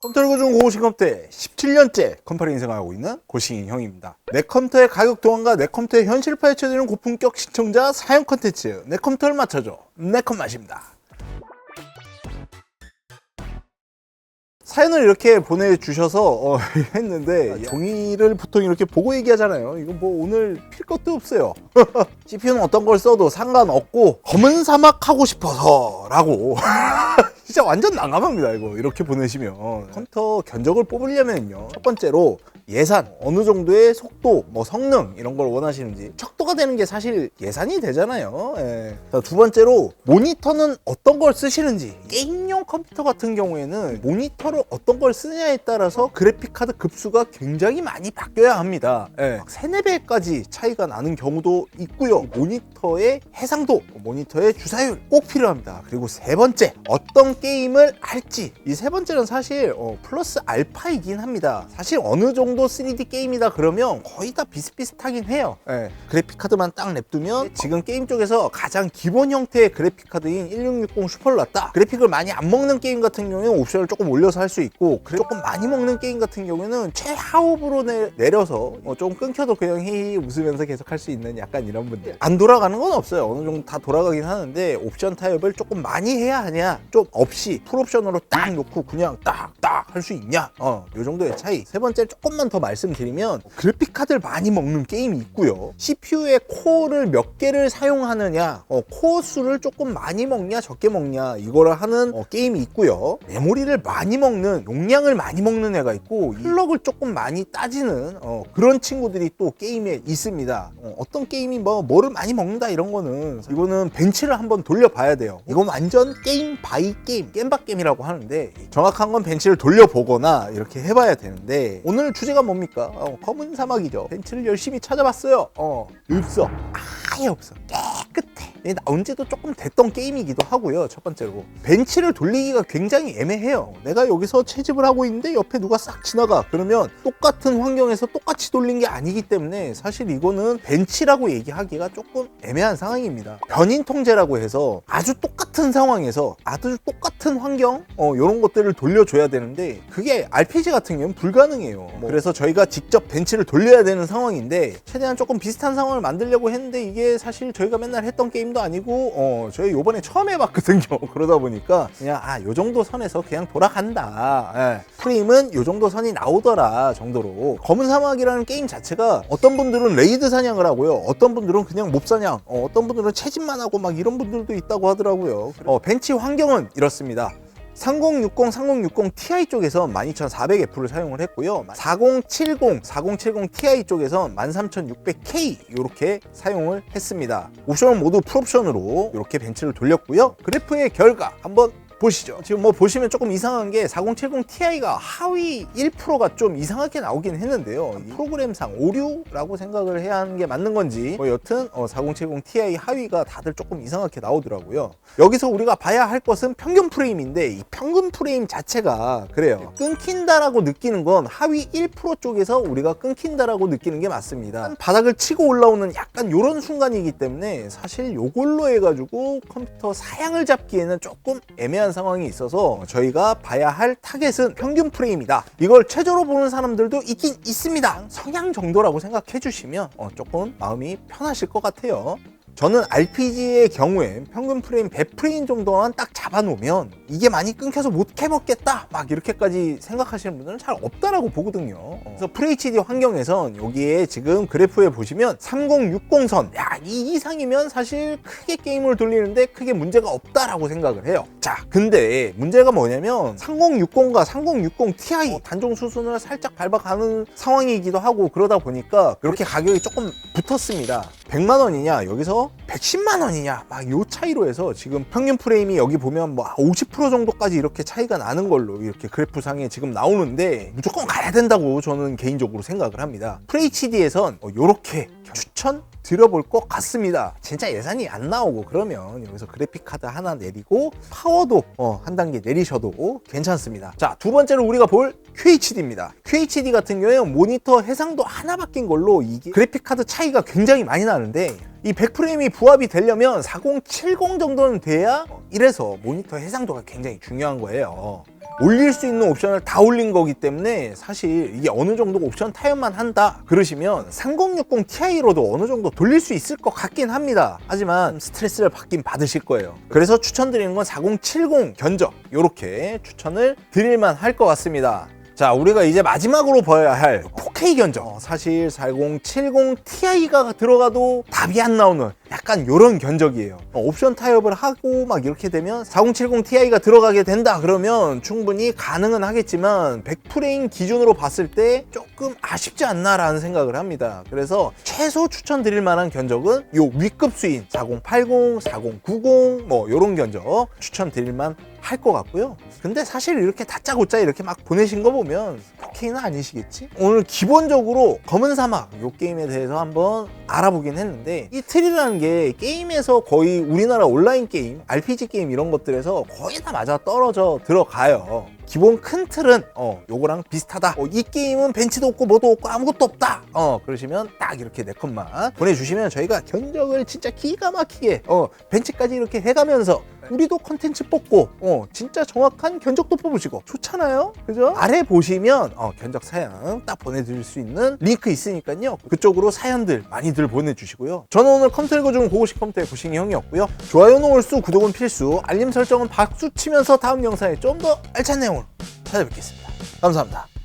컴퓨터를 고정 고고싱 컴퓨터에 17년째 컴퓨터를 인생하고 있는 고싱 형입니다. 내 컴퓨터의 가격 동안과 내 컴퓨터의 현실 파헤쳐드리는 고품격 시청자 사용 컨텐츠, 내 컴퓨터를 맞춰줘 내 컴맛입니다. 사연을 이렇게 보내주셔서 했는데 종이를 보통 이렇게 보고 얘기하잖아요. 이건 뭐 오늘 필 것도 없어요. CPU는 어떤 걸 써도 상관없고 검은 사막 하고 싶어서 라고 진짜 완전 난감합니다. 이거 이렇게 보내시면 컴퓨터 견적을 뽑으려면요, 첫 번째로 예산, 어느 정도의 속도, 뭐 성능 이런 걸 원하시는지 척도가 되는 게 사실 예산이 되잖아요. 자, 두 번째로 모니터는 어떤 걸 쓰시는지. 게임용 컴퓨터 같은 경우에는 모니터를 어떤 걸 쓰느냐에 따라서 그래픽카드 급수가 굉장히 많이 바뀌어야 합니다. 막 3, 4배까지 차이가 나는 경우도 있고요. 모니터의 해상도, 모니터의 주사율 꼭 필요합니다. 그리고 세 번째, 어떤 게임을 할지. 이 세 번째는 사실 플러스 알파이긴 합니다. 사실 어느 정도 3D 게임이다 그러면 거의 다 비슷비슷하긴 해요. 그래픽카드만 딱 냅두면 지금 게임 쪽에서 가장 기본 형태의 그래픽카드인 1660 슈퍼를 놨다. 그래픽을 많이 안 먹는 게임 같은 경우에는 옵션을 조금 올려서 할 수 있고, 조금 많이 먹는 게임 같은 경우에는 최하업으로 내려서 좀 끊겨도 그냥 히히 웃으면서 계속 할 수 있는 약간 이런 분들. 안 돌아가는 건 없어요. 어느 정도 다 돌아가긴 하는데 옵션 타협을 조금 많이 해야 하냐, 좀 없이 풀옵션으로 딱 놓고 그냥 딱딱 할 수 있냐, 요 정도의 차이. 세 번째, 조금만 더 말씀드리면 그래픽카드를 많이 먹는 게임이 있고요, CPU의 코어를 몇 개를 사용하느냐, 코어 수를 조금 많이 먹냐 적게 먹냐 이거를 하는 게임이 있고요, 메모리를 많이 먹는, 용량을 많이 먹는 애가 있고, 클럭을 조금 많이 따지는 그런 친구들이 또 게임에 있습니다. 어떤 게임이 뭐를 많이 먹는다 이런 거는, 이거는 벤치를 한번 돌려봐야 돼요. 이건 완전 게임 바이 게임, 겜박 게임이라고 하는데, 정확한 건 벤치를 돌려보거나 이렇게 해봐야 되는데, 오늘 주제가 뭡니까? 검은 사막이죠. 벤치를 열심히 찾아봤어요. 없어. 아예 없어. 깨끗해. 나온 지도 조금 됐던 게임이기도 하고요. 첫 번째로 벤치를 돌리기가 굉장히 애매해요. 내가 여기서 채집을 하고 있는데 옆에 누가 싹 지나가 그러면 똑같은 환경에서 똑같이 돌린 게 아니기 때문에 사실 이거는 벤치라고 얘기하기가 조금 애매한 상황입니다. 변인 통제라고 해서 아주 똑같은 상황에서 아주 똑같은 환경 이런 것들을 돌려줘야 되는데, 그게 RPG 같은 경우는 불가능해요. 그래서 저희가 직접 벤치를 돌려야 되는 상황인데, 최대한 조금 비슷한 상황을 만들려고 했는데, 이게 사실 저희가 맨날 했던 게임도 아니고 저희 요번에 처음 해봤거든요. 그러다 보니까 그냥 요 정도 선에서 그냥 돌아간다, 프레임은 요 정도 선이 나오더라 정도로. 검은 사막이라는 게임 자체가 어떤 분들은 레이드 사냥을 하고요, 어떤 분들은 그냥 몹 사냥, 어떤 분들은 채집만 하고 막 이런 분들도 있다고 하더라고요. 벤치 환경은 이렇습니다. 3060 Ti 쪽에서 12400F를 사용을 했고요, 4070 Ti 쪽에서 13600K 이렇게 사용을 했습니다. 옵션은 모두 풀옵션으로 이렇게 벤치를 돌렸고요. 그래프의 결과 한번 보시죠. 지금 보시면 조금 이상한 게 4070 Ti가 하위 1%가 좀 이상하게 나오긴 했는데요, 프로그램상 오류라고 생각을 해야 하는 게 맞는 건지 여튼 4070 Ti 하위가 다들 조금 이상하게 나오더라고요. 여기서 우리가 봐야 할 것은 평균 프레임인데, 이 평균 프레임 자체가 그래요. 끊긴다라고 느끼는 건 하위 1% 쪽에서 우리가 끊긴다라고 느끼는 게 맞습니다. 바닥을 치고 올라오는 약간 요런 순간이기 때문에 사실 요걸로 해가지고 컴퓨터 사양을 잡기에는 조금 애매한 상황이 있어서 저희가 봐야 할 타겟은 평균 프레임이다. 이걸 최저로 보는 사람들도 있긴 있습니다. 성향 정도라고 생각해 주시면 조금 마음이 편하실 것 같아요. 저는 RPG의 경우에 평균 프레임 100프레임 정도만 딱 잡아놓으면 이게 많이 끊겨서 못 해먹겠다 막 이렇게까지 생각하시는 분들은 잘 없다라고 보거든요. 그래서 FHD 환경에선 여기에 지금 그래프에 보시면 3060선, 이 이상이면 사실 크게 게임을 돌리는데 크게 문제가 없다라고 생각을 해요. 자, 근데 문제가 뭐냐면 3060과 3060 Ti 단종 수순을 살짝 밟아가는 상황이기도 하고, 그러다 보니까 이렇게 가격이 조금 붙었습니다. 100만 원이냐 여기서 110만 원이냐 막 요 차이로 해서 지금 평균 프레임이 여기 보면 50% 정도까지 이렇게 차이가 나는 걸로 이렇게 그래프상에 지금 나오는데, 무조건 가야 된다고 저는 개인적으로 생각을 합니다. FHD에선 요렇게 추천 드려볼 것 같습니다. 진짜 예산이 안 나오고 그러면 여기서 그래픽카드 하나 내리고 파워도 한 단계 내리셔도 괜찮습니다. 자, 두 번째로 우리가 볼 QHD입니다. QHD 같은 경우에 모니터 해상도 하나 바뀐 걸로 이게 그래픽카드 차이가 굉장히 많이 나는데, 이 100프레임이 부합이 되려면 4070 정도는 돼야 이래서 모니터 해상도가 굉장히 중요한 거예요. 올릴 수 있는 옵션을 다 올린 거기 때문에 사실 이게 어느 정도 옵션 타협만 한다 그러시면 3060 Ti로도 어느 정도 돌릴 수 있을 것 같긴 합니다. 하지만 스트레스를 받긴 받으실 거예요. 그래서 추천드리는 건 4070 견적 이렇게 추천을 드릴만 할 것 같습니다. 자, 우리가 이제 마지막으로 봐야 할 4K 견적. 사실 4070 Ti가 들어가도 답이 안 나오는 약간 요런 견적이에요. 옵션 타협을 하고 막 이렇게 되면 4070 Ti가 들어가게 된다 그러면 충분히 가능은 하겠지만 100프레임 기준으로 봤을 때 조금 아쉽지 않나 라는 생각을 합니다. 그래서 최소 추천드릴 만한 견적은 요 위급 수인 4080, 4090 뭐 요런 견적 추천드릴 만 할 것 같고요. 근데 사실 이렇게 다짜고짜 이렇게 막 보내신 거 보면 4K는 아니시겠지? 오늘 기본적으로 검은 사막 요 게임에 대해서 한번 알아보긴 했는데 이 틀이라는 게 게임에서 거의 우리나라 온라인 게임, RPG 게임 이런 것들에서 거의 다 맞아 떨어져 들어가요. 기본 큰 틀은 요거랑 비슷하다. 이 게임은 벤치도 없고 뭐도 없고 아무것도 없다. 그러시면 딱 이렇게 4컷만 보내주시면 저희가 견적을 진짜 기가 막히게 벤치까지 이렇게 해가면서 우리도 컨텐츠 뽑고 진짜 정확한 견적도 뽑으시고 좋잖아요, 그죠? 아래 보시면 견적 사연 딱 보내드릴 수 있는 링크 있으니까요. 그쪽으로 사연들 많이들 보내주시고요. 저는 오늘 컴퓨터 읽어주는 고고식 컴퓨터의 고식이 형이었고요. 좋아요는 올수, 구독은 필수, 알림 설정은 박수 치면서 다음 영상에 좀 더 알찬 내용으로 찾아뵙겠습니다. 감사합니다.